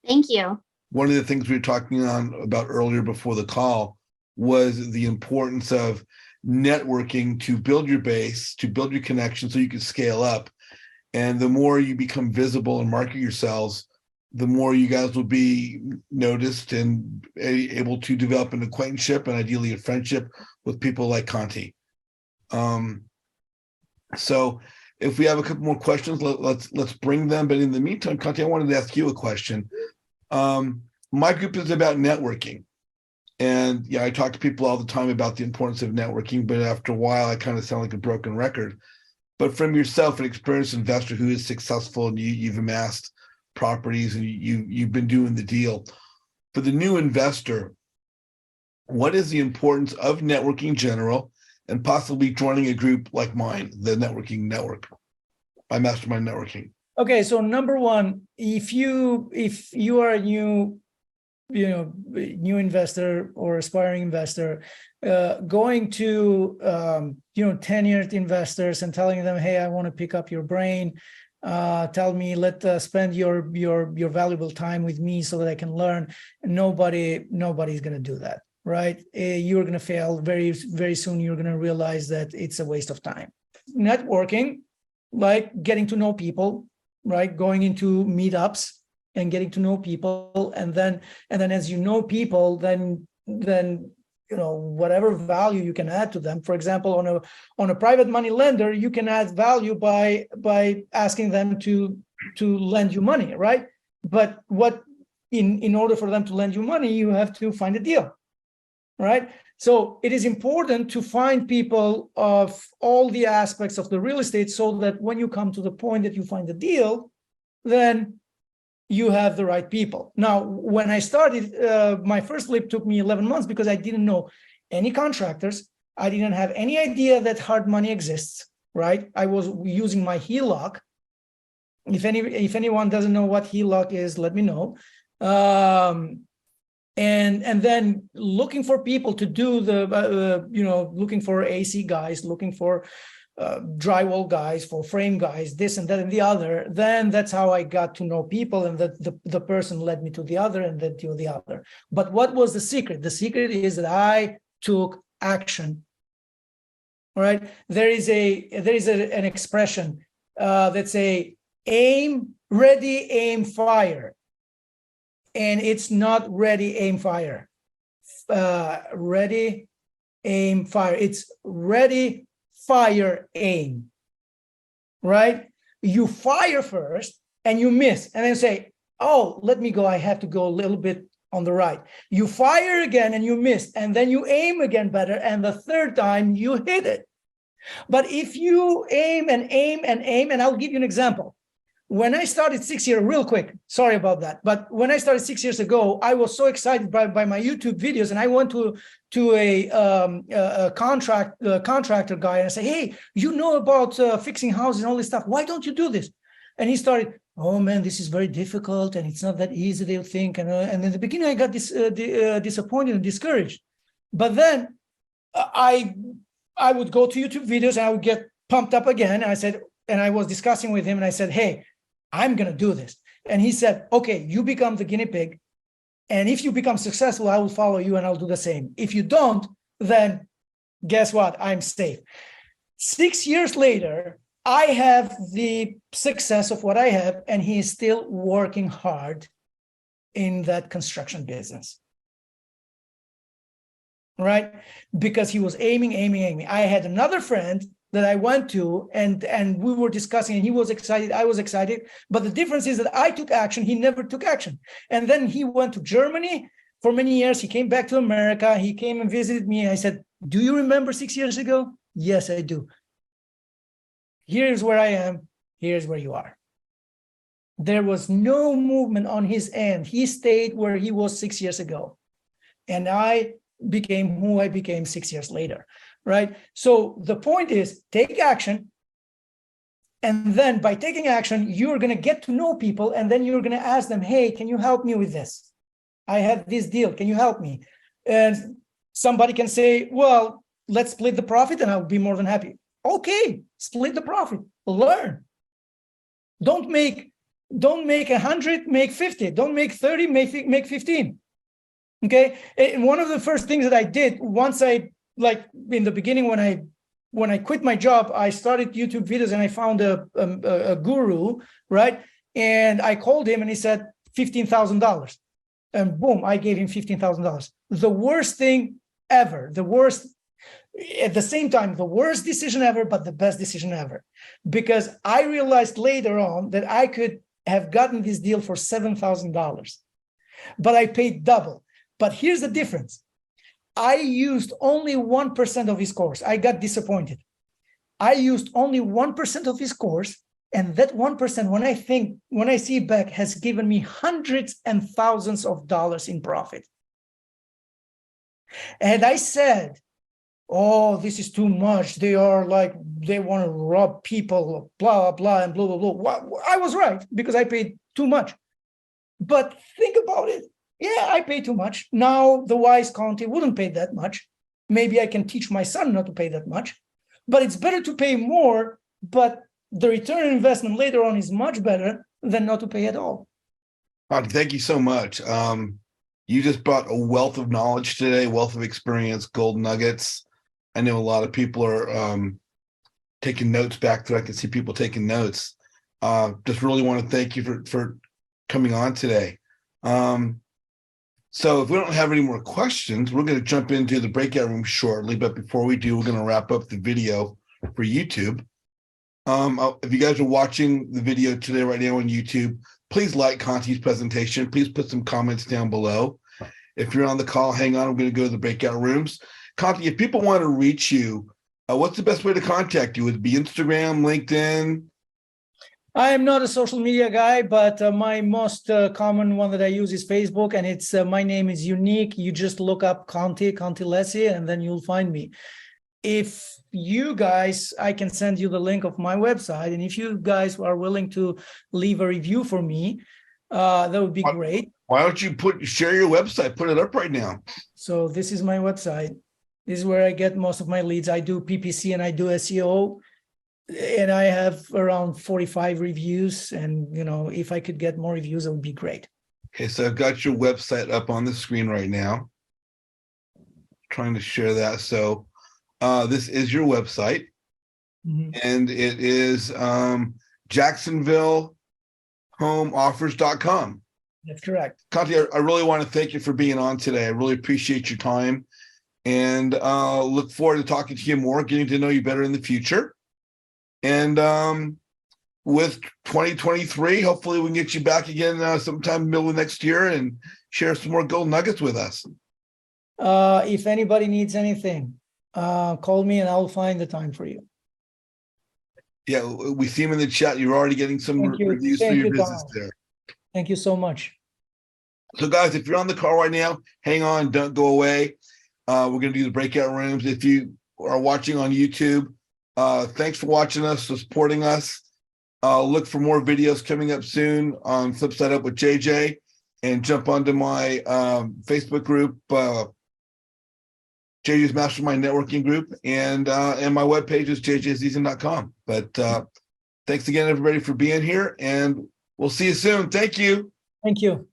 Thank you. One of the things we were talking about earlier before the call was the importance of networking to build your base, to build your connection so you can scale up. And the more you become visible and market yourselves, the more you guys will be noticed and able to develop an acquaintanceship and ideally a friendship with people like Konti. So if we have a couple more questions, let's bring them. But in the meantime, Konti, I wanted to ask you a question. My group is about networking. And yeah, I talk to people all the time about the importance of networking, but after a while, I kind of sound like a broken record. But from yourself, an experienced investor who is successful, and you've amassed properties and you've been doing the deal. For the new investor, what is the importance of networking in general, and possibly joining a group like mine, the Networking Network, by Mastermind Networking? Okay, so number one, if you are a new investor or aspiring investor, going to tenured investors and telling them, hey, I want to pick up your brain. Tell me, let's spend your valuable time with me so that I can learn. Nobody's going to do that. Right? You're going to fail very, very soon. You're going to realize that it's a waste of time. Networking, like getting to know people, right? Going into meetups and getting to know people, and then as you know people, then whatever value you can add to them. For example, on a private money lender, you can add value by asking them to lend you money, right? But in order for them to lend you money, you have to find a deal. Right. So it is important to find people of all the aspects of the real estate so that when you come to the point that you find the deal, then you have the right people. Now, when I started, my first flip took me 11 months because I didn't know any contractors. I didn't have any idea that hard money exists. Right. I was using my HELOC. If anyone doesn't know what HELOC is, let me know. And then looking for people to do looking for AC guys, looking for drywall guys, for frame guys, this and that and the other. Then that's how I got to know people, and that the person led me to the other, and then to the other. But what was the secret? The secret is that I took action. All right. There is an expression that's aim, ready, aim, fire. And it's not ready, aim, fire. Ready, aim, fire. It's ready, fire, aim. Right? You fire first and you miss, and then say, oh, let me go. I have to go a little bit on the right. You fire again and you miss, and then you aim again better. And the third time you hit it. But if you aim and aim and aim, and I'll give you an example. When I started 6 years, real quick, sorry about that, but when I started 6 years ago, I was so excited by my YouTube videos, and I went to a contractor guy, and I say, hey, you know about fixing houses and all this stuff. Why don't you do this? And he started, oh man, this is very difficult, and it's not that easy, they'll think. And in the beginning, I got disappointed and discouraged. But then I would go to YouTube videos, and I would get pumped up again. And I said, and I was discussing with him, and I said, hey, I'm going to do this. And he said, okay, you become the guinea pig. And if you become successful, I will follow you and I'll do the same. If you don't, then guess what? I'm safe. 6 years later, I have the success of what I have, and he is still working hard in that construction business. Right? Because he was aiming. I had another friend that I went to, and we were discussing, and he was excited, I was excited. But the difference is that I took action, he never took action. And then he went to Germany for many years. He came back to America. He came and visited me. I said, do you remember 6 years ago? Yes, I do. Here's where I am. Here's where you are. There was no movement on his end. He stayed where he was 6 years ago. And I became who I became 6 years later. Right? So the point is, take action. And then by taking action, you're going to get to know people. And then you're going to ask them, hey, can you help me with this? I have this deal. Can you help me? And somebody can say, well, let's split the profit, and I'll be more than happy. Okay, split the profit. Learn. Don't make 100, make 50. Don't make 30, make 15. Okay. And one of the first things that I did once like in the beginning, when I quit my job, I started YouTube videos, and I found a guru, right? And I called him, and he said $15,000, and boom, I gave him $15,000. The worst thing ever, at the same time, the worst decision ever, but the best decision ever, because I realized later on that I could have gotten this deal for $7,000, but I paid double. But here's the difference. I used only 1% of his course. I got disappointed. I used only 1% of his course, and that 1%, when I see back, has given me hundreds and thousands of dollars in profit. And I said, oh, this is too much. They want to rob people, blah, blah, blah, and blah, blah, blah. Well, I was right, because I paid too much. But think about it. Yeah, I pay too much. Now, the wise Konti wouldn't pay that much. Maybe I can teach my son not to pay that much. But it's better to pay more, but the return on investment later on is much better than not to pay at all. Konti, thank you so much. You just brought a wealth of knowledge today, wealth of experience, gold nuggets. I know a lot of people are taking notes back there. I can see people taking notes. Just really want to thank you for coming on today. So if we don't have any more questions, we're going to jump into the breakout room shortly. But before we do, we're going to wrap up the video for YouTube. If you guys are watching the video today right now on YouTube, please like Konti's presentation. Please put some comments down below. If you're on the call, hang on. I'm going to go to the breakout rooms. Konti, if people want to reach you, what's the best way to contact you? Would it be Instagram, LinkedIn? I am not a social media guy, but my most common one that I use is Facebook, and it's my name is unique. You just look up Konti Leci, and then you'll find me. If you guys, I can send you the link of my website, and if you guys are willing to leave a review for me, that would be great. Why don't you share your website? Put it up right now. So this is my website. This is where I get most of my leads. I do PPC and I do SEO. And I have around 45 reviews, and if I could get more reviews, it would be great. Okay, so I've got your website up on the screen right now. Trying to share that. So this is your website, and it is JacksonvilleHomeOffers.com. That's correct. Konti, I really want to thank you for being on today. I really appreciate your time, and look forward to talking to you more, getting to know you better in the future. And with 2023, hopefully we can get you back again sometime middle of next year and share some more gold nuggets with us. If anybody needs anything, call me and I'll find the time for you. Yeah, we see them in the chat. You're already getting some Thank you. reviews for Thank your you, business Tom. there. Thank you so much. So guys, if you're on the call right now, hang on, don't go away. We're going to do the breakout rooms. If you are watching on YouTube, thanks for watching us, for supporting us. Look for more videos coming up soon on Flip Side Up with JJ, and jump onto my Facebook group, JJ's Mastermind Networking Group, and my webpage is jjseason.com. But thanks again, everybody, for being here, and we'll see you soon. Thank you. Thank you.